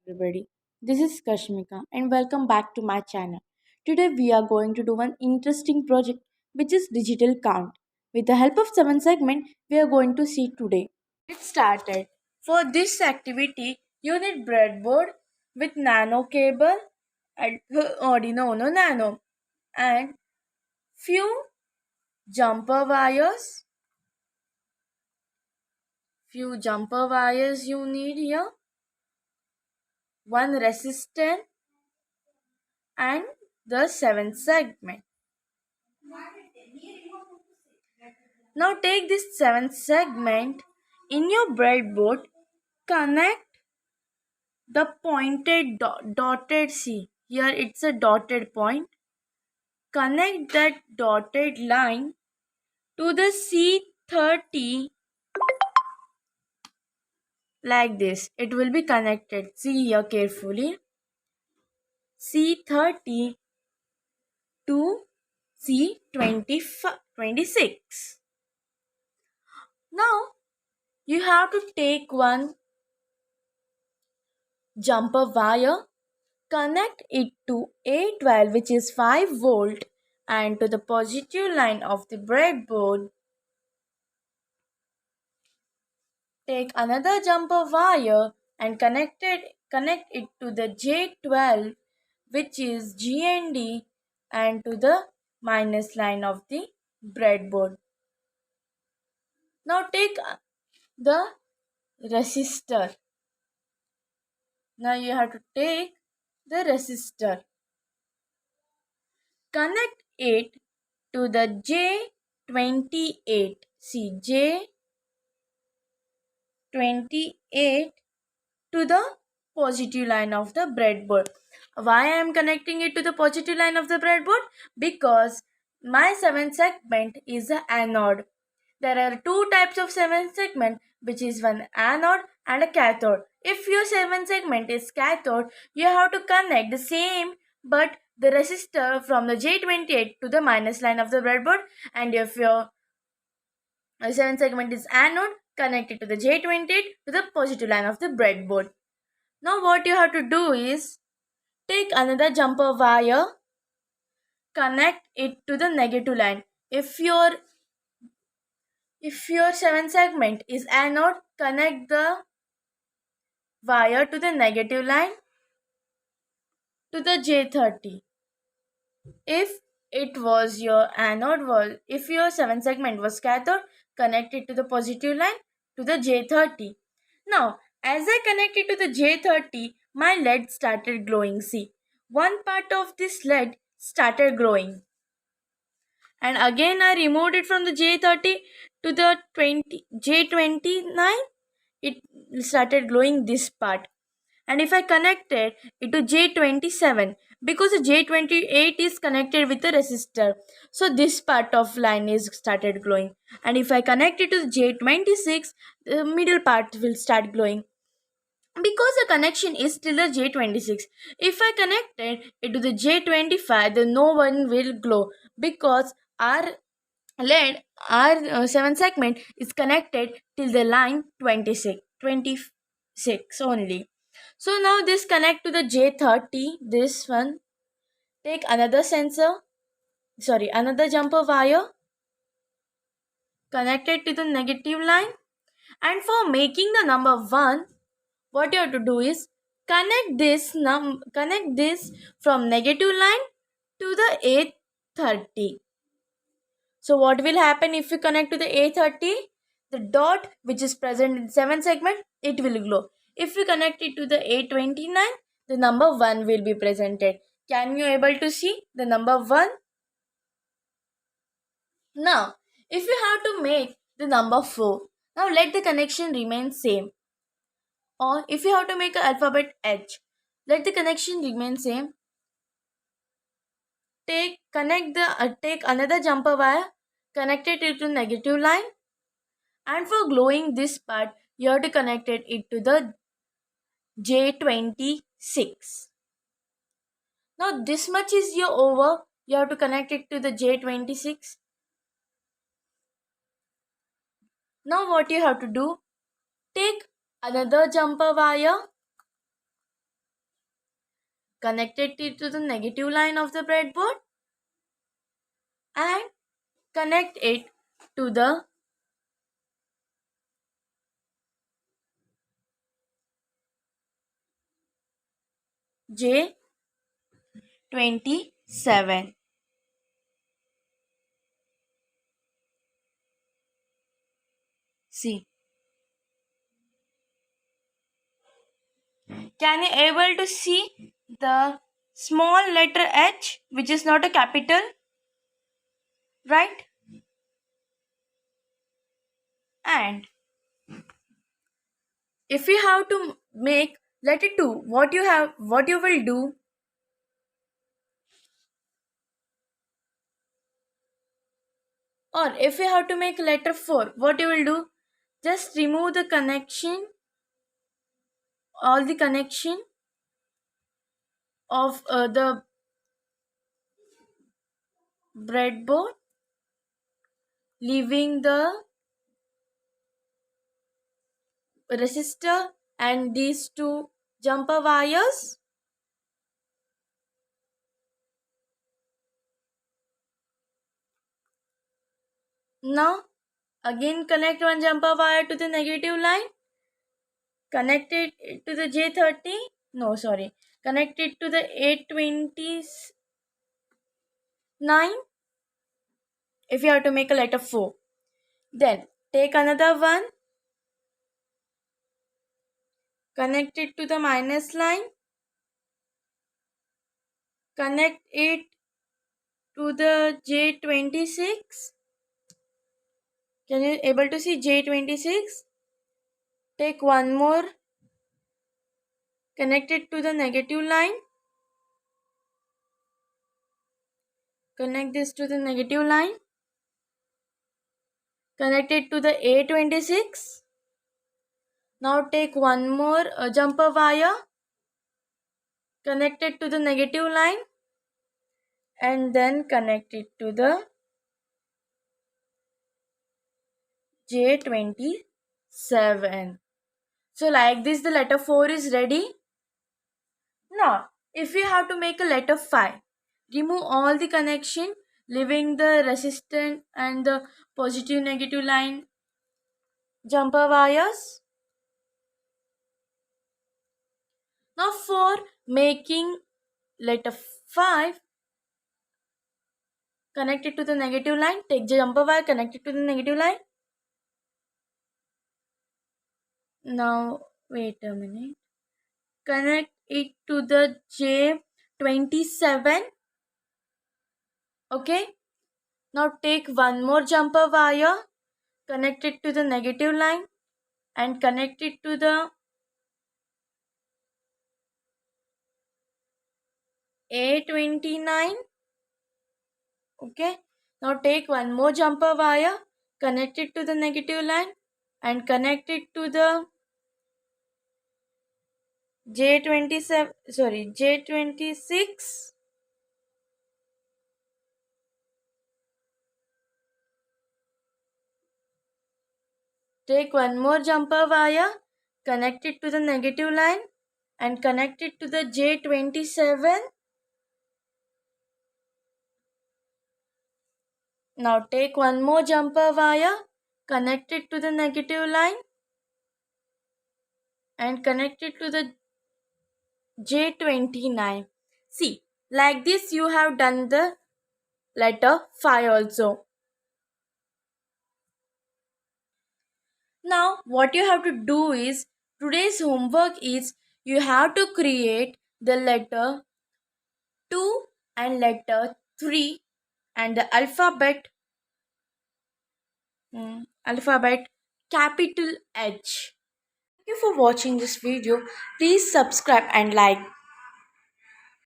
everybody. This is Kashmika and welcome back to my channel. Today we are going to do one interesting project which is digital count. With the help of 7 segment we are going to see today. It started. For this activity you need breadboard with nano cable and Arduino Uno Nano and few jumper wires. Few jumper wires you need here. One resistor and the seventh segment. Now take this seventh segment in your breadboard, connect the pointed dotted C. Here it's a dotted point. Connect that dotted line to the C30 like this. It will be connected. See here carefully. C30 to C26. Now you have to take one jumper wire, connect it to A12 which is 5 volt and to the positive line of the breadboard. Take another jumper wire and connect it to the J12 which is GND and to the minus line of the breadboard. Now take the resistor. Now you have to take the resistor. Connect it to the J28. See J28 to the positive line of the breadboard. Why I am connecting it to the positive line of the breadboard? Because my 7th segment is the anode. There are two types of 7th segment, which is one anode and a cathode. If your 7th segment is cathode, you have to connect the same but the resistor from the J28 to the minus line of the breadboard, and if your 7th segment is anode, connect it to the J28 to the positive line of the breadboard. Now what you have to do is take another jumper wire, connect it to the negative line. If your 7th segment is anode, connect the wire to the negative line to the J30. If your 7th segment was cathode, connect it to the positive line to the J30. Now, as I connected to the J30, my LED started glowing. See, one part of this LED started glowing. And again I removed it from the J30 to the J29. It started glowing this part. And if I connected it to J27, because the J28 is connected with the resistor, so this part of line is started glowing. And if I connect it to the J26, the middle part will start glowing. Because the connection is still the J26, if I connected it to the J25, then no one will glow because our LED, our 7 segment is connected till the line 26 only. So now this connect to the J30, this one. Take another another jumper wire, connect it to the negative line, and for making the number 1, what you have to do is connect this from negative line to the A30. So what will happen if you connect to the A30? The dot which is present in 7 segment, it will glow. If you connect it to the A29, the number 1 will be presented. Can you able to see the number 1? Now, if you have to make the number 4, now let the connection remain same. Or if you have to make an alphabet H, let the connection remain same. Take another jumper wire, connect it to negative line, and for glowing this part, you have to connect it to the J26. Now this much is your over. You have to connect it to the J26. Now what you have to do? Take another jumper wire, connected it to the negative line of the breadboard, and connect it to the J27. See, can you able to see the small letter H, which is not a capital, right? And if you have to make letter 2, what you will do, or if you have to make letter 4, what you will do, just remove the connection, all the connection of the breadboard, leaving the resistor and these two jumper wires. Now again connect one jumper wire to the negative line, connect it to the J30, no sorry, connect it to the 829 if you have to make a letter 4. Then take another one, connect it to the minus line, connect it to the J26. Can you able to see J26? Take one more, connect it to the negative line, connect this to the negative line, connect it to the A26. Now take one more jumper wire, connect it to the negative line, and then connect it to the J27. So like this the letter 4 is ready. Now if we have to make a letter 5, remove all the connection, leaving the resistant and the positive negative line jumper wires. Now for making letter 5, connect it to the negative line, take the jumper wire, connect it to the negative line. Now wait a minute, connect it to the J27. Okay, now take one more jumper wire, connect it to the negative line and connect it to the A29. Okay, now take one more jumper wire, connect it to the negative line and connect it to the J27, sorry, J26. Take one more jumper wire, connect it to the negative line and connect it to the J27. Now take one more jumper wire, connect it to the negative line and connect it to the J29. See, like this you have done the letter 5 also. Now what you have to do is, today's homework is you have to create the letter 2 and letter 3 and the alphabet capital H. Thank you for watching this video. Please subscribe and like.